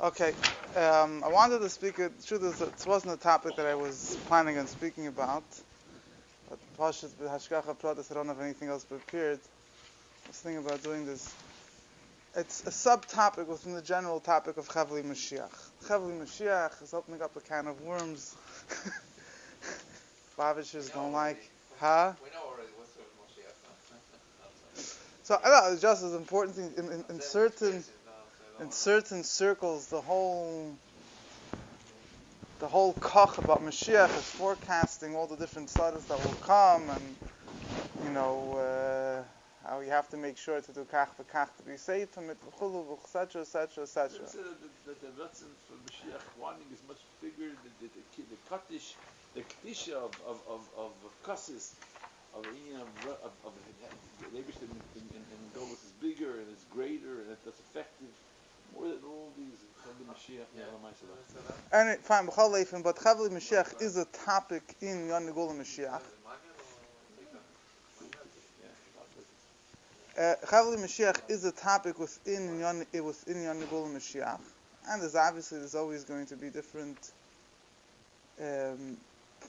Okay, I wanted to speak. The truth is, it wasn't a topic that I was planning on speaking about. But Pashas b'Hashgacha Pradas, I don't have anything else prepared. I was thinking about doing this. It's a subtopic within the general topic of chevlei Moshiach. Chevlei Moshiach is opening up a can of worms. Bavishers don't like. Huh? We know already what's the Moshiach. So I know it's just as important in certain circles. The whole koch about Mashiach is forecasting all the different studies that will come, and how you have to make sure to do kach v'kach to be safe from it, etc., etc., etc. The Ratzon for Mashiach warning is much bigger than the Kaddish, the Kedisha of Kassis, of Leibishtim in Golos is bigger and it's greater and it's effective more than all these from the Mashiach. And fine, but chevlei Mashiach is a topic in Yon Negula Mashiach. Chevlei Mashiach is a topic within Yon Negula Mashiach, and there's always going to be different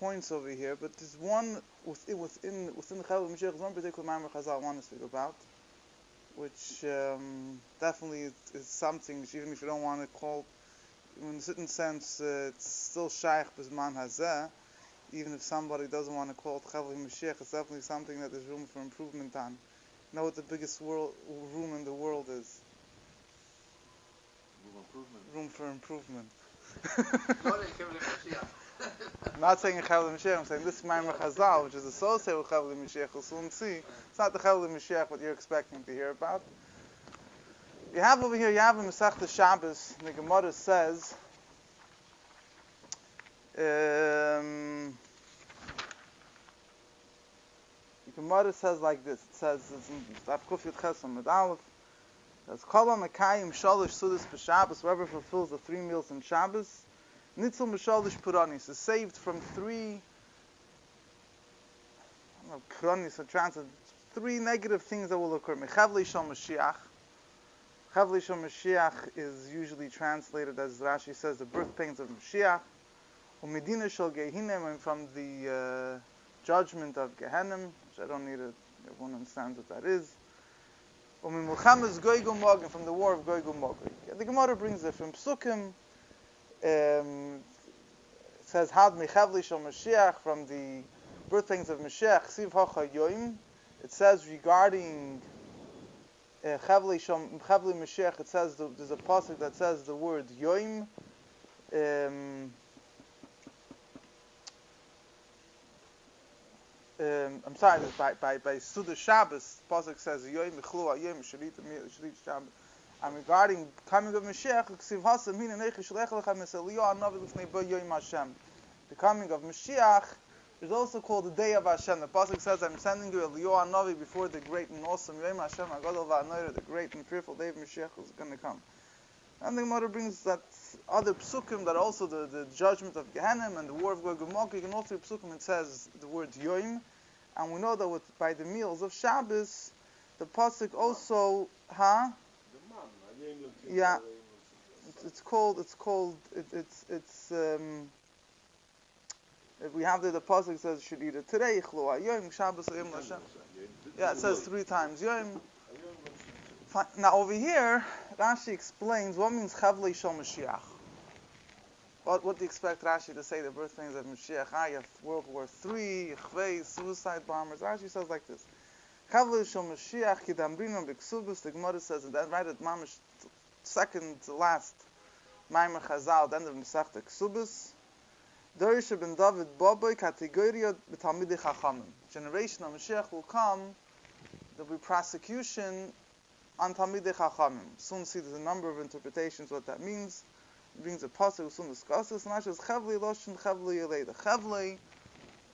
points over here, but there's one within the Chevlei Mashiach. There's one particular Ma'amer Chazal I want to speak about, which definitely is something, even if you don't want to call, in a certain sense, it's still Shaykh B'Zman Hazeh. Even if somebody doesn't want to call it Chevlei Mashiach, it's definitely something that there's room for improvement on. You know what the biggest room in the world is? Room for improvement. I'm not saying Chevlei Mashiach, I'm saying this Ma'amer Chazal, which is associated with Chevlei Mashiach, we'll soon see. It's not the Chevlei Mashiach what you're expecting to hear about. You have over here, in Masechta Shabbos, the Gemara says, the Gemara says like this. It says, it's in Daf Kuf Yud Ches Amud Aleph, it says, Kol HaMekayim Shalosh Sudas B'Shabbos, whoever fulfills the 3 meals in Shabbos, Nitzul M'Shalosh Puranis, is saved from 3, Puranis are translated, 3 negative things that will occur. Chevlei Shal Mashiach. Chevlei Shal Mashiach is usually translated, as Rashi says, the birth pains of Mashiach. Umedina Shal Gehinnom, and from the judgment of Gehennim, which I don't need to, everyone understands what that is. Umimulchamas Goyg u'Mog, from the war of Goyg u'Mog. The Gemara brings it from Psukim. It says, Had mi Chevlei Shal Mashiach, from the birth pains of Mashiach, Siv Hacha Yoim. It says regarding Chevlei Mashiach, it says there's a pasuk that says the word Yoim. I'm sorry, by Suda Shabbos, pasuk says Yoim Mechlu Yoim Shalit Shabbos. And regarding coming of Mashiach, Ksiv Hasam Hin Neicha Shlech Lechem Eseliyo Anavi Lifnei Bo Yoim Hashem. The coming of Mashiach is also called the Day of Hashem. The pasuk says, "I'm sending you Eliyahu Hanavi before the great and awesome Yom Hashem Hagadol Va'anoira, the great and fearful day of Mashiach is going to come." And the Gemara brings that other psukim that also the judgment of Gehennim and the war of Gog and Magog. You can also psukim it says the word Yom, and we know that by the meals of Shabbos, the pasuk also, yeah, it's called. If we have the pasuk says should eat it today. Yom Shabbos Yom Hashem. Yeah, it says 3 times Yom. Now over here, Rashi explains what means Chevlei Shal Mashiach. What do you expect Rashi to say? The birth pains of Mashiach. You have World War III, chevlei, suicide bombers. Rashi says like this: Chevlei Shal Mashiach Kidamrinon B'Ksubos. The Gemara says, and then right at Mamish, second to last, Ma'amer Chazal, the end of Masechta Ksubos. Dorisha ben David Boboy Kategoria B'Talmidei Chachamim. Generation of Mashiach will come. There'll be prosecution on Talmidei Chachamim. Soon see there's a number of interpretations what that means. It brings a pasuk. We'll soon discuss this. And that says Chevlei Loshin Chevlei Yelei.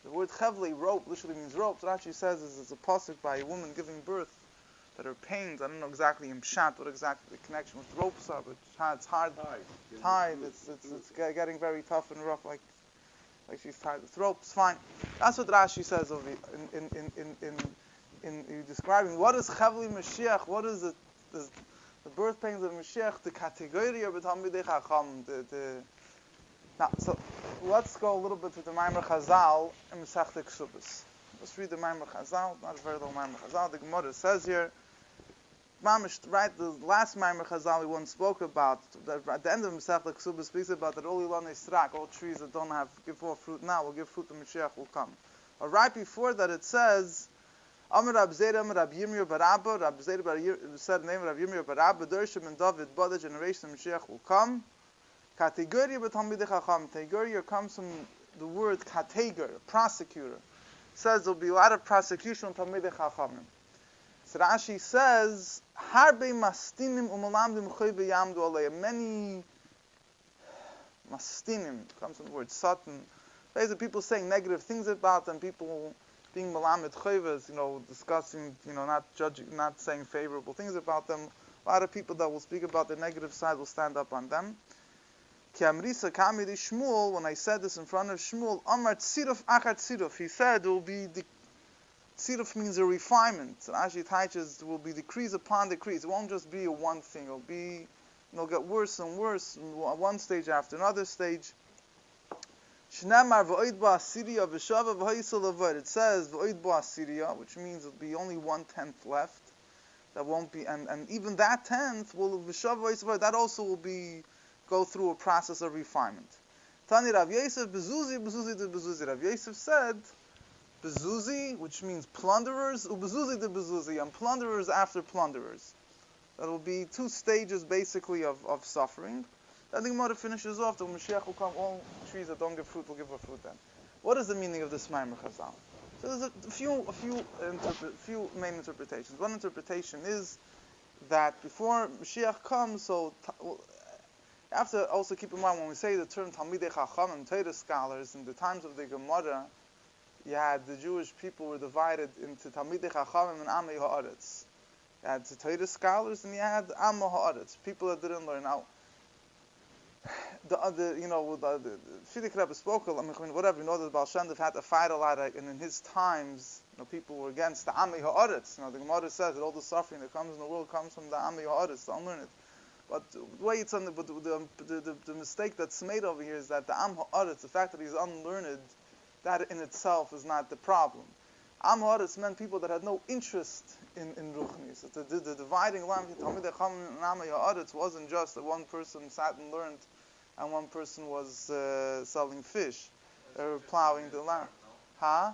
The word Chevlei, rope, literally means rope. Rashi says is a pasuk by a woman giving birth that her pains. I don't know exactly in Pshat what exactly the connection with ropes are, but it's hard. Tied. It's getting very tough and rough, like she's tied with ropes. Fine. That's what Rashi says over in describing what is Chevlei Mashiach. What is the The birth pains of Moshiach, the category of Talmidei Chacham, Now, so let's go a little bit to the Maimer Chazal in Masechta Ksubas. Let's read the Maimer Chazal, not a very long Maimer Chazal. The Gemara says here, right, the last Maimer Chazal we once spoke about, at the end of Masechta Ksubas speaks about that all Ilan Yisrak, all trees that don't give forth fruit now, will give fruit, the Mashiach will come. But right before that it says, Amar Rab Zera, Amar Rab Yirmiyah bar Abba, Rab Zera said the name of Rab Yirmiyah bar Abba, Dershim and David, but the generation of Mashiach will come. Kategoria b'Talmidei Chacham. Kategoria comes from the word kategor, prosecutor. It says there'll be a lot of prosecution on Talmidei Chachamim. So Rashi says, Harbe mastinim umalamdim choy b'yamdu alei. Many mastinim, comes from the word satan. Basically people saying negative things about them, people being malamed choyvas, discussing, not judging, not saying favorable things about them. A lot of people that will speak about the negative side will stand up on them. When I said this in front of Shmuel, Amar tziruf achar tziruf, he said it will be, tziruf means a refinement. So actually teaches, it will be decrease upon decrease. It won't just be a one thing. It will be, it'll get worse and worse, one stage after another stage. Shnemar v'oid ba'asiriya v'shava v'hoyisel avoid. It says v'oid ba'asiriya, which means it'll be only 1/10 left. That won't be, and even that 10th will v'shava v'hoyisel avoid. That also will go through a process of refinement. Tani Rav Yosef bezuzi de bezuzi. Rav Yosef said bezuzi, which means plunderers, ubezuzi de bezuzi, and plunderers after plunderers. That will be 2 stages basically of suffering. Then the Gemara finishes off. The Moshiach will come. All trees that don't give fruit will give fruit. Then, what is the meaning of this Maimer Chazal? So there's a few main interpretations. One interpretation is that before Moshiach comes, you have to also keep in mind when we say the term Talmidei Chacham and Torah scholars, in the times of the Gemara, you had the Jewish people were divided into Talmidei Chacham and Amei Haaretz. You had the Torah scholars and you had Amei Haaretz, people that didn't learn. Now, the Fidik Rebbe spoke, whatever, the Baal Shem Tov had to fight a lot, and in his times, people were against the Amei Haaretz. The Gemara says that all the suffering that comes in the world comes from the Amei Haaretz, the unlearned. But the way it's the mistake that's made over here is that the Am Ha'aretz, the fact that he's unlearned, that in itself is not the problem. Am Ha'aretz meant people that had no interest in Ruchnis. The dividing line between Talmidei Chacham and Am Ha'aretz wasn't just that one person sat and learned and one person was selling fish or plowing the land. Huh?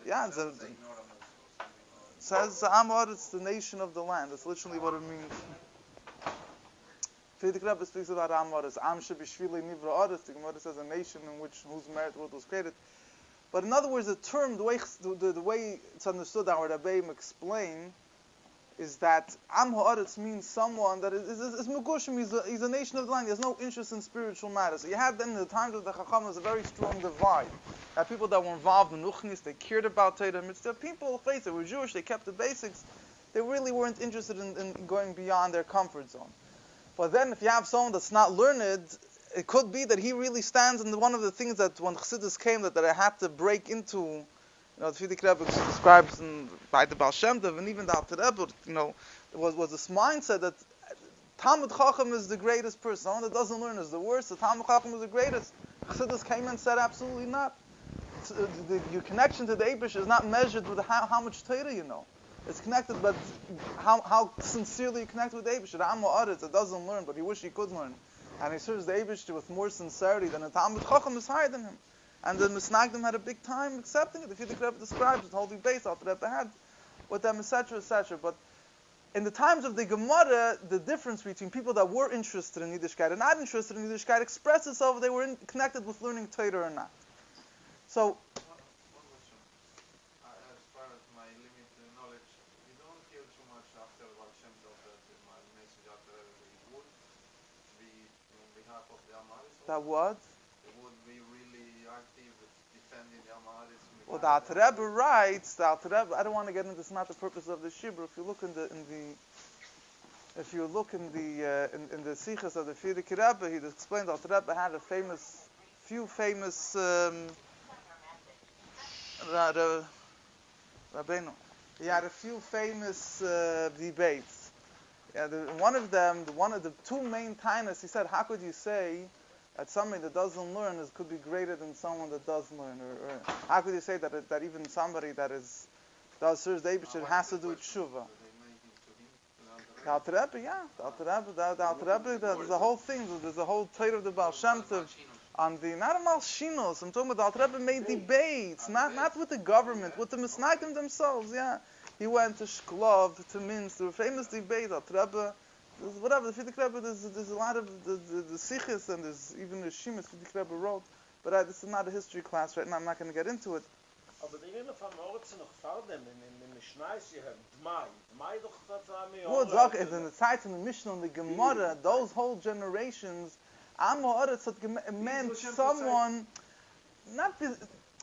Yeah, it says Am Ha'aretz, the nation of the land. That's literally what it means. The Rebbe speaks about Am Ha'aretz. Am shebishvilei nivra Ha'aretz. The Gemara says a nation in whose merit world was created. But in other words, the term, the way it's understood, our Rebbeim explain, is that Am Ha'aretz means someone that is Megushim. He's a nation of the land. He has no interest in spiritual matters. So you had then in the times of the Chacham was a very strong divide. You had people that were involved in Ruchnis, they cared about Torah Mitzvah. People, face it, were Jewish. They kept the basics. They really weren't interested in going beyond their comfort zone. But then if you have someone that's not learned, it could be that he really stands in one of the things that when Chassidus came that I had to break into, the Fidik Rebbe describes by the Baal Shem Tov and even the Alter Rebbe, was this mindset that Talmid Chacham is the greatest person. Someone that doesn't learn is the worst. The Talmid Chacham is the greatest. Chassidus came and said absolutely not. Your connection to the Eibush is not measured with how much Torah you know. It's connected, but how sincerely you connect with the Eibush. The Am Ha'aretz that doesn't learn, but he wish he could learn, and he serves the Eibush with more sincerity than a Talmid Chacham is higher than him. And the Misnagdim had a big time accepting it. The Fidik Rebbe describes it, holding base after Rebbe had with them, etc., etc. But in the times of the Gemara, the difference between people that were interested in Yiddishkeit and not interested in Yiddishkeit expressed itself if they were connected with learning Torah or not. So. That what? It would be really active defending the Amaris. Well, the Alter Rebbe writes. The Alter Rebbe. I don't want to get into. It's not the purpose of the shibur. If you look in the Sichas of the Fidik Rebbe, he explained the Alter Rebbe had few famous Rabbeinu. He had a few famous debates. Yeah, one of the two main tainas, he said, how could you say that somebody that doesn't learn could be greater than someone that does learn? Or how could you say that even somebody that does serves the Eibishter has to do tshuva? The Alter Rebbe, yeah. The Alter Rebbe, there's a whole thing. There's a whole Torah of the Baal Shem Tov on not a Malshinos. I'm talking about the Alter Rebbe made debates, not with the government, with the Misnaitim themselves, yeah. He went to Shklov, to Minsk, there were famous debates. Alter Rebbe, whatever, the Frierdiker Rebbe, there's a lot of the Sichos, and there's even the Shemus Frierdiker Rebbe wrote. But this is not a history class right now, I'm not going to get into it. Aber die Rede von Moritz noch vor dem in Mishnah sie haben Dmai doch das Well, Zach, in the Tzitz and the Mishnah and the Gemara, those whole generations, Am Ha'aretz meant someone,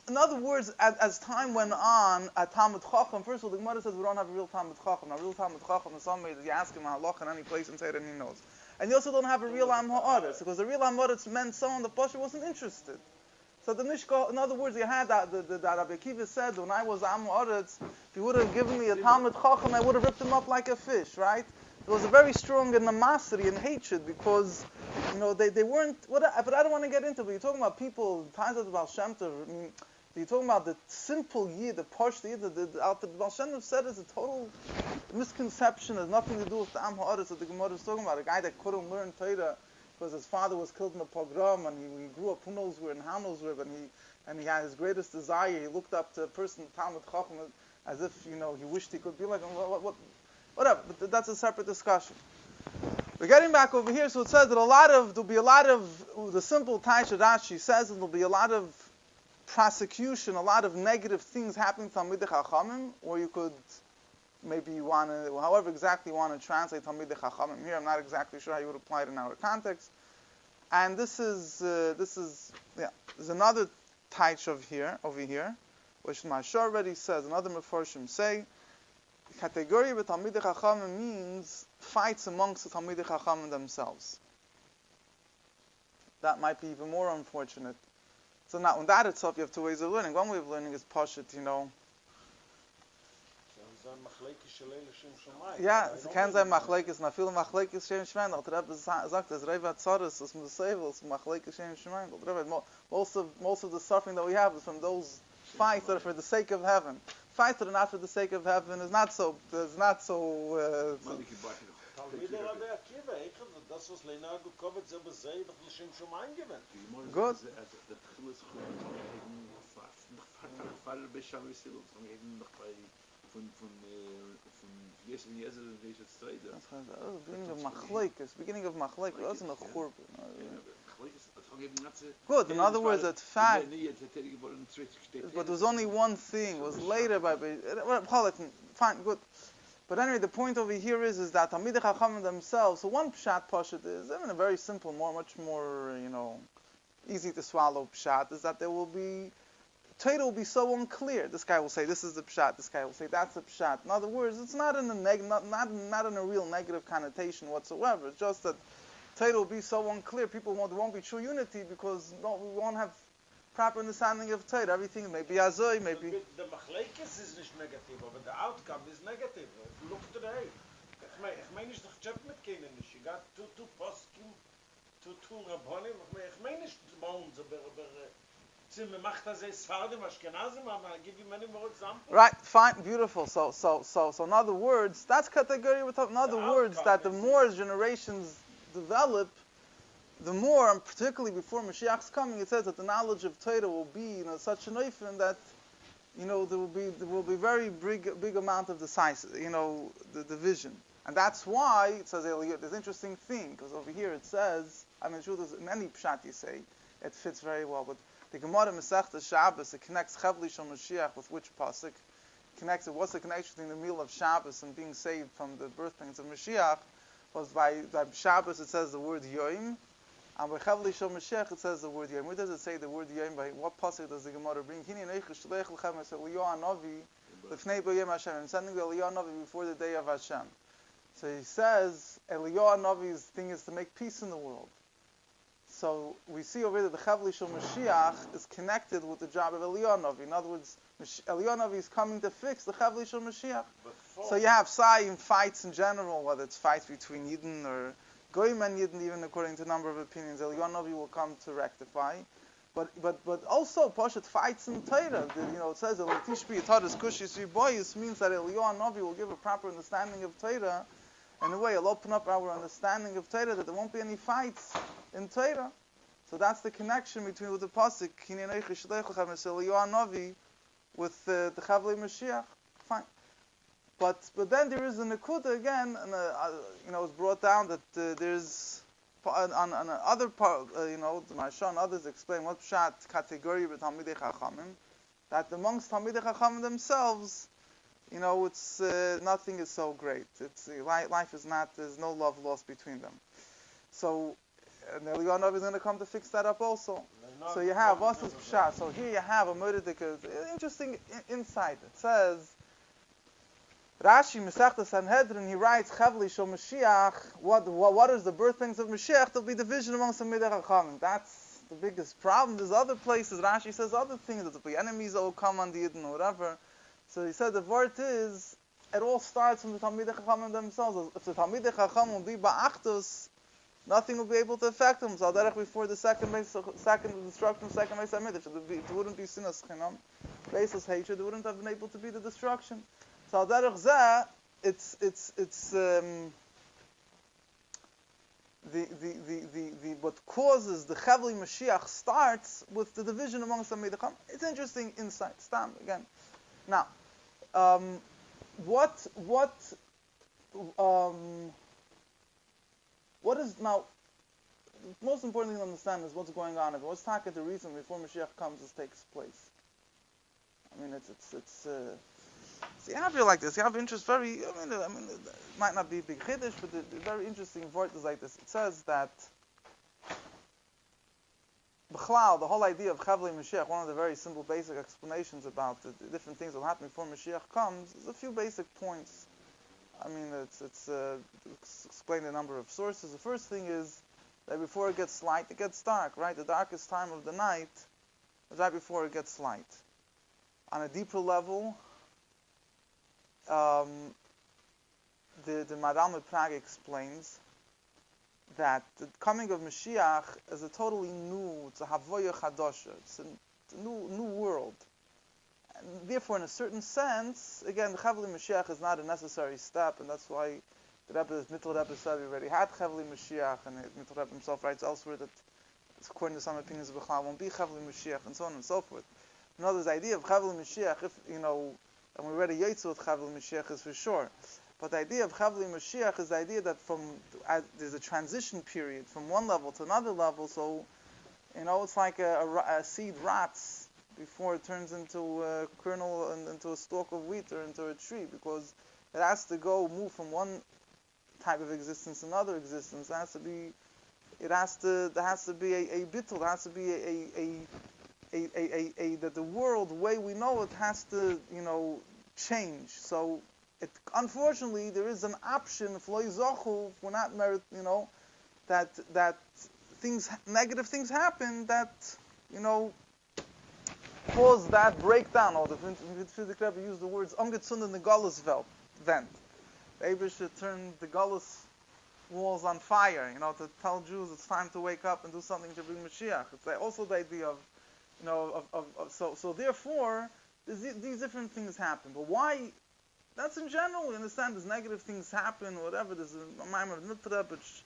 in other words, as time went on, at Talmud Chacham, first of all, the Gemara says we don't have a real Talmud Chacham. Now, real Talmud Chacham is somebody that you ask him halach in any place and say it and he knows. And you also don't have a real Am Ha'aretz, because the real Am Ha'aretz meant someone the Pasha wasn't interested. So the Mishka, in other words, you had that Rabbi Akiva said, when I was Am Ha'aretz, if you would have given me a Talmud Chacham, I would have ripped him up like a fish, right? There was a very strong animosity and hatred because, they weren't, but I don't want to get into it, but you're talking about people, times of the Baal Shem Tov, I mean, you're talking about the simple Yid, the Posh Yid, the Baal Shem Tov said is a total misconception, has nothing to do with the Am Ha'aretz that the Gemara is talking about, a guy that couldn't learn Torah, because his father was killed in a pogrom, and he grew up who knows where in how knows where, and he had his greatest desire. He looked up to a person, Talmud Chacham, as if he wished he could be like him. Whatever. But that's a separate discussion. We're getting back over here. So it says that there'll be a lot of the simple Taisha Rashi says that there'll be a lot of prosecution, a lot of negative things happening to Talmidei Chachamim, or you could. Maybe you want to, however exactly you want to translate Talmidei Chachamim here. I'm not exactly sure how you would apply it in our context. And this is there's another taich over here, which Mashar already says. Another Mefarshim say, category of Talmidei Chachamim means fights amongst the Talmidei Chachamim themselves. That might be even more unfortunate. So now, on that itself, you have two ways of learning. One way of learning is Pashut, Ja, es kann sein Machlekes, na viele Machlekes Shem Shemaim. Der Rebbe sagt, as Reva Tzaris, as Musevel, as Machlekes Shem Shemaim. Most of the suffering that we have is from those fights that are for the sake of heaven. Fights that are not for the sake of heaven is not so. Good. Beginning of Machlekes, wasn't a churban. Good. In other words, that fact. But there was only one thing. It was later by. Fine, good. But anyway, the point over here is that Talmidei Chachamim themselves. So one pshat pashut is, a very simple, much more, easy to swallow pshat is that there will be. Torah will be so unclear. This guy will say this is the pshat. This guy will say that's the pshat. In other words, it's not in a not in a real negative connotation whatsoever. It's just that Torah will be so unclear. There won't be true unity because we won't have proper understanding of Torah. Everything may be azoi, maybe. The machlekes is nicht negative, but the outcome is negative. If you look today, ich meine nicht doch Chef mit kennen nicht. You got two poskim, two rabbonim. Ich meine nicht bauen so Right, fine, beautiful. So in other words, that's category we're talking. In other words, that the more generations develop, the more, and particularly before Moshiach's coming, it says that the knowledge of Torah will be such an oifen that there will be very big amount of the division, and that's why it says there's an interesting thing because over here it says, sure there's in any pshat you say it fits very well, but the Gemara Masechta Shabbos, it connects chevlei shel Moshiach with which pasuk? Connects it. What's the connection between the meal of Shabbos and being saved from the birth pains of Moshiach? Was by Shabbos it says the word Yom, and by chevlei shel Moshiach it says the word Yom. Where does it say the word Yom? By what pasuk does the Gemara bring? Hini neichu shleich lechem es Eliyahu Hanavi lefnei bo yom Hashem. I'm sending the Eliyahu Hanavi before the day of Hashem. So he says Eliyahu Hanavi's thing is to make peace in the world. So we see over there the chevlei shel Mashiach is connected with the job of Eliyahu Hanavi. In other words, Eliyahu Navi is coming to fix the chevlei shel Mashiach. Before. So you have Saim fights in general, whether it's fights between Yidden or Goyim and Yidden, even according to a number of opinions. Eliyahu Navi will come to rectify. But also Poshet fights in Torah. It says Tishbi Yitadas Kushis Yiboyis means that Eliyahu Navi will give a proper understanding of Torah. In a way, it'll open up our understanding of Torah that there won't be any fights in Torah. So that's the connection between with the pasuk Kinyanei Chishleichem Eliyahu Navi with the chevlei Mashiach. Fine. But then there is a nekuda again, and it's brought down that there's on other part, the Maharsha and others explain what pshat category with Talmidei Chachamim, that amongst Talmidei Chachamim themselves, it's nothing is so great. It's life is not. There's no love lost between them. So Eliyahu Navi is going to come to fix that up also. So you have what's this pshat? So here you have a murdedik, interesting insight. It says. Rashi Masechta Sanhedrin, he writes chevlei shel Mashiach. What is the birth pangs of Mashiach? There'll be division amongst the Talmidei Chachamim. That's the biggest problem. There's other places. Rashi says other things. There'll be enemies that will come on the Yidden or whatever. So he said the word is it all starts from the Talmidei Chachamim themselves. If the Talmidei Chachamim will be ba'achdus, nothing will be able to affect them. So before the second destruction of second Beis Hamikdash, it wouldn't be sinas chinam, baseless hatred. It wouldn't have been able to be the destruction. So it's what causes the chevlei Mashiach starts with the division amongst the Talmidei Chachamim. It's interesting insight. Stam again. Now, what is now? The most important thing to understand is what's going on. If what's talking the reason before Mashiach comes, this takes place. I mean, so you have it like this. You have interest. It might not be a big chiddush, but the very interesting word is like this. It says that b'chlal, the whole idea of chevlei Mashiach, one of the very simple, basic explanations about the different things that will happen before Mashiach comes, is a few basic points. It's explained in a number of sources. The first thing is that before it gets light, it gets dark. Right, the darkest time of the night is right before it gets light. On a deeper level. The Madame Prague explains that the coming of Mashiach is a totally new, it's a Havoya Chadosha, it's a new world. And therefore, in a certain sense, again, the chevlei Mashiach is not a necessary step, and that's why the Mittel Rebbe said we already had chevlei Mashiach, and Mittel Rebbe himself writes elsewhere that, according to some opinions, B'chlal won't be chevlei Mashiach, and so on and so forth. You know, this idea of chevlei Mashiach, if, and we read a Yotze with chevlei Mashiach is for sure. But the idea of chevlei Mashiach is the idea that there's a transition period from one level to another level. So, it's like a seed rots before it turns into a kernel and into a stalk of wheat or into a tree, because it has to move from one type of existence to another existence. There has to be a bittul. There has to be that the world, the way we know it, has to, change. So, unfortunately, there is an option, if lo yizochu, if we're not merit, that negative things happen that, cause that breakdown. Or the Frierdiker Rebbe used the words, angezündet the Galus vent. The Eibusher should turn the Galus walls on fire, to tell Jews it's time to wake up and do something to bring Mashiach. It's also the idea of, so therefore, these different things happen. But why? That's in general. We understand there's negative things happen, or whatever. There's a Maimon of Nitra, which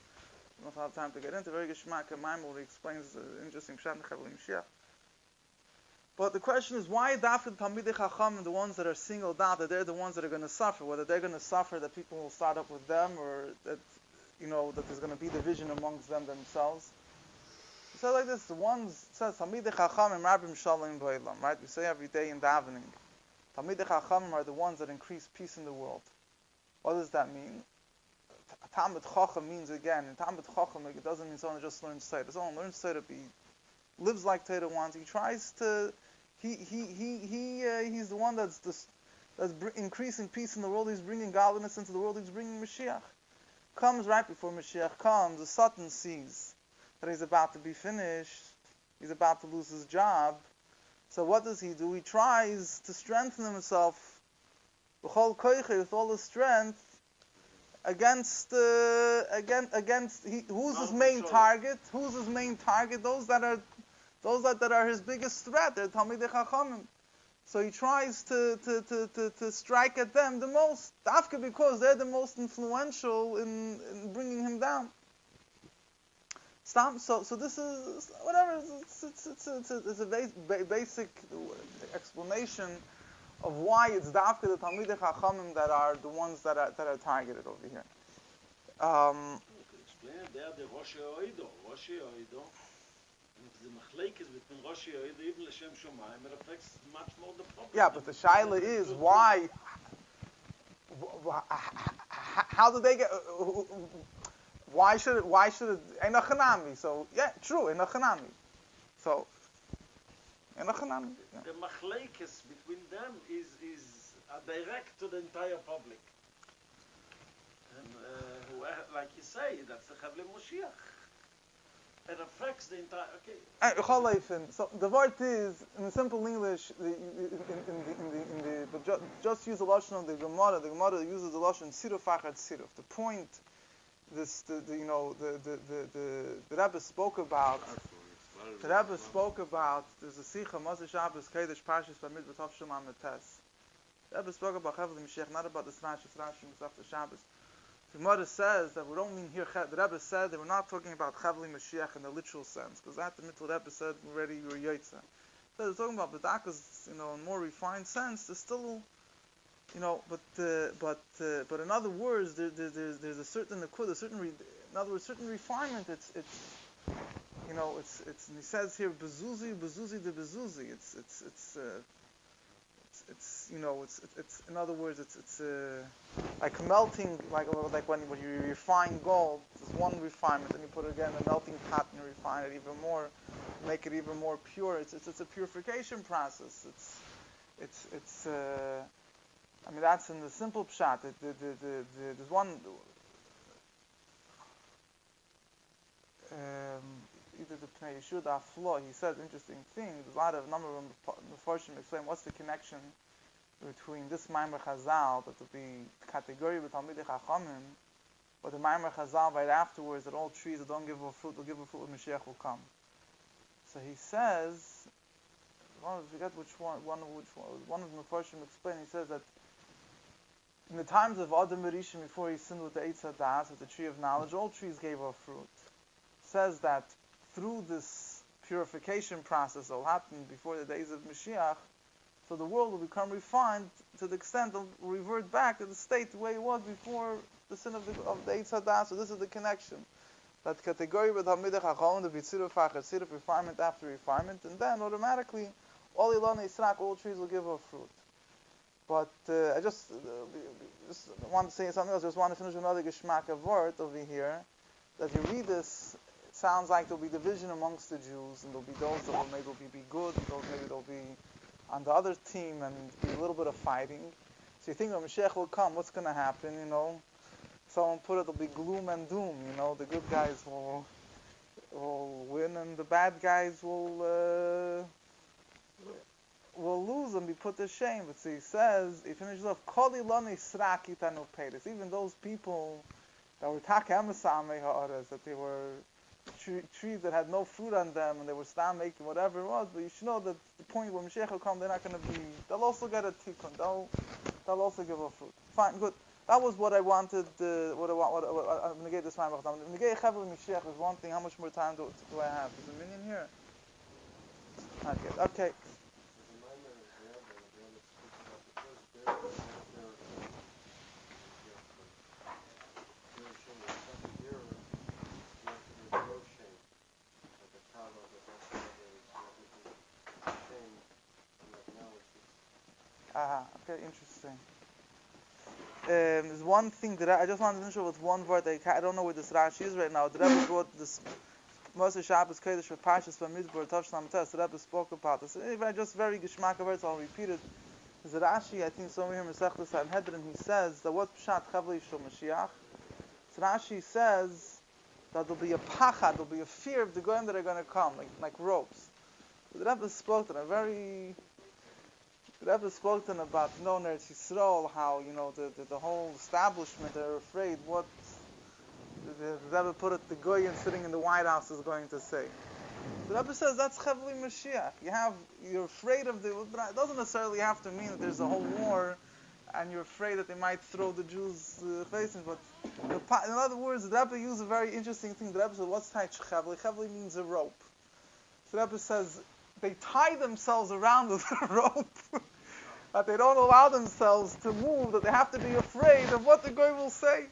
I don't have time to get into. Very Geshmak Maimon, where he explains the interesting Pshat in Chevlei Mashiach. But the question is, why Dafid Talmidei Chacham, the ones that are singled out, that they're the ones that are going to suffer? Whether they're going to suffer that people will start up with them, or that that there's going to be division amongst them themselves. It says like this: the ones it says Talmidei Chacham and Rabbim Shalom B'Olam. Right? We say every day in davening, Talmidei Chacham are the ones that increase peace in the world. What does that mean? Talmid Chacham means, again, in Talmid Chacham, it doesn't mean someone just learns Torah. Someone learns Torah, he lives like Torah wants. He tries to. He's the one that's increasing peace in the world. He's bringing godliness into the world. He's bringing Mashiach. Comes right before Mashiach comes, the Satan sees that he's about to be finished. He's about to lose his job. So what does he do? He tries to strengthen himself with all his strength against who's his main target? Who's his main target? Those that are his biggest threat. They're Talmidei Chachamim. So he tries to strike at them the most, after because they're the most influential in bringing him down. Stop. So this is whatever. It's a basic explanation of why it's dafka the Talmidei Chachamim that are the ones that are targeted over here. Explain they are the Rosh Yoido. The machlekes between Rosh Yoido even l'shem Shomayim, it affects much more the problem. Yeah, but the shaila is why. How did they get? Why should it? Enochanami. So yeah, true, enochanami. So enochanami. Yeah. The machlekes between them is direct to the entire public. And like you say, that's the chevlei Moshiach. It affects the entire. Okay. So the word is in simple English. But just use the lashon of the Gemara. The Gemara uses the lashon siruf achad siruf. The point. The Rebbe spoke about. The Rebbe spoke about. There's a sicha Moshe Shabbos Kodesh Parshas Bamidbar Tov Shema Metes. The Rebbe spoke about chevlei Mashiach, not about the Rashi Masach Shabbos. The Gemara says that we don't mean here. The Rebbe said that we're not talking about chevlei Mashiach in the literal sense, because that the mitzvah Rebbe said already you were yotze. So they're talking about B'dakas, in a more refined sense. There's still, but in other words, there's a certain in other words, certain refinement. It's and he says here bezuzi de bezuzi. It's in other words, it's like melting, like when you refine gold. There's one refinement, and you put it again in a melting pot and you refine it even more, make it even more pure. It's a purification process. I mean, that's in the simple pshat. There's one. Either the Pnei Yeshua the Aflo, he says interesting thing. There's a number of Mefarshim explain what's the connection between this Maimer Chazal, that will be category with Talmidei Chachamim, or the Maimer Chazal right afterwards, that all trees that don't give a fruit will give a fruit when Mashiach will come. So he says, I forget which one of the Mefarshim explain. He says that in the times of Adam Rishon, before he sinned with the Eitz HaDaas, with the tree of knowledge, all trees gave off fruit. Says that through this purification process that will happen before the days of Mashiach, so the world will become refined to the extent it will revert back to the state the way it was before the sin of the Eitz HaDaas. So this is the connection. That category with Talmidei Chachamim, the B'tziruf Achad Tziruf, refinement after refinement, and then automatically all Ilonei Yisrak, all trees will give off fruit. But I just want to say something else. I just want to finish another Geschmack of word over here. That you read this, it sounds like there'll be division amongst the Jews, and there'll be those that will maybe be good, and those maybe they'll be on the other team, and be a little bit of fighting. So you think when Mashiach will come, what's going to happen? Someone put it, there'll be gloom and doom. The good guys will win, and the bad guys will lose and be put to shame. But so he says, he finishes off, even those people that were that they were trees that had no fruit on them, and they were stam making whatever it was, but you should know that the point when Mashiach will come, they're not going to be, they'll also get a tikkun, they'll also give a fruit. Fine, good. That was what I wanted, I'm going to get this time. I'm going to get chevlei Mashiach is one thing. How much more time do I have? Is a minion here? Not yet. Okay. Okay, interesting. There's one thing that I just wanted to finish with one word. I don't know where this Rashi is right now. The Rebbe brought this Moshe Shabbos Kodesh for Parshas Bamidbar Tov Shema Metes. The Rebbe spoke about this. Just very geschmack of words, I'll repeat it. There's a Rashi, I think somewhere here in Masechtas Sanhedrin, he says that what Pshat chevlei shel Mashiach. So Rashi says that there'll be a pachad, there'll be a fear of the goyim that are going to come, like ropes. The Rebbe spoke to a very. The Rebbe spoke to them about Eretz Yisrael, how the whole establishment, they're afraid what the Rebbe put it, the Goyim sitting in the White House is going to say. The Rebbe says that's chevlei Moshiach. You're afraid of it doesn't necessarily have to mean that there's a whole war and you're afraid that they might throw the Jews faces, but in other words, the Rebbe used a very interesting thing. The Rebbe said, what's type chevlei? Chevlei means a rope. So the Rebbe says they tie themselves around with a rope. That they don't allow themselves to move, that they have to be afraid of what the Goy will say.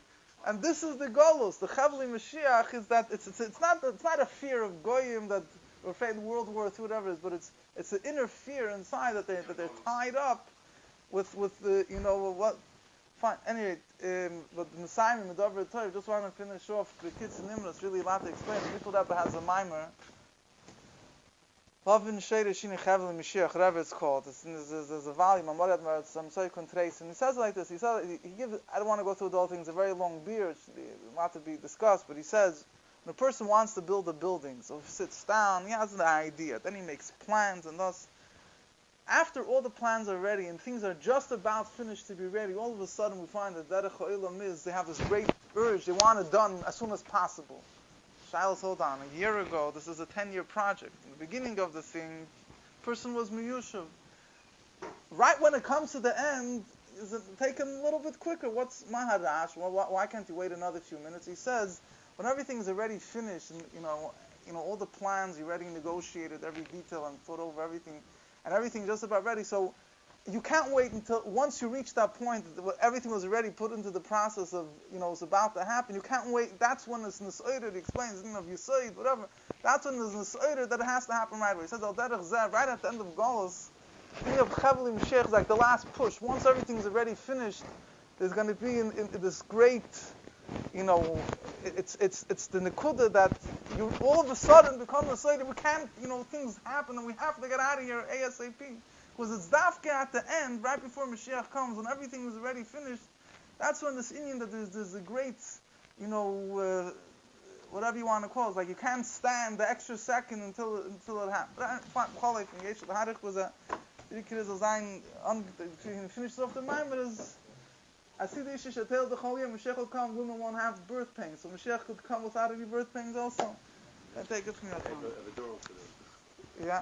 And this is the Golos. The chevlei Mashiach is that it's not a fear of Goyim that we're afraid of World War II, whatever it is, but it's an inner fear inside that they're tied up with the what. Fine. Anyway, but the Messiah Medover Torah, just want to finish off the kids and Nimra. It's really a lot to explain. The Mikol Rebbe has a mimer. Lavin Sheder Shini Chevlei Mashiach, whatever it's called. There's a volume. I'm sorry, Contrace, and he says it like this. He says he gives. I don't want to go through the whole thing. It's a very long beer. It's a lot to be discussed. But he says when a person wants to build a building, so he sits down, he has an idea, then he makes plans, and thus after all the plans are ready and things are just about finished to be ready, all of a sudden we find that Derech Ha'olam is they have this great urge. They want it done as soon as possible. Shilas, hold on. A year ago, this is a 10-year project. In the beginning of the thing, person was miyushav. Right when it comes to the end, is it taken a little bit quicker? What's maharash? Why can't you wait another few minutes? He says, when everything's already finished, and all the plans, you already negotiated every detail and thought over everything, and everything just about ready. So you can't wait until once you reach that point, everything was already put into the process of, it's about to happen. You can't wait. That's when it's Nis'oider, he explains, of Yisoid, whatever. That's when there's Nis'oider that it has to happen right away. He says, Al Derech Zeh, right at the end of Golos, think of chevlei Mashiach, like the last push. Once everything's already finished, there's going to be in this great, it's the Nekuda that you all of a sudden become Nis'oider. We can't, things happen and we have to get out of here ASAP. Because it's dafka at the end, right before Mashiach comes, when everything is already finished, that's when this Indian that there's a great, whatever you want to call it, like you can't stand the extra second until it happens. The Hadich was a finishes off the mind, but I see the issue Shatel the Chol Yom, Mashiach will come, women won't have birth pains, so Mashiach could come without any birth pains also. I take it from you. I have a door for them. Yeah.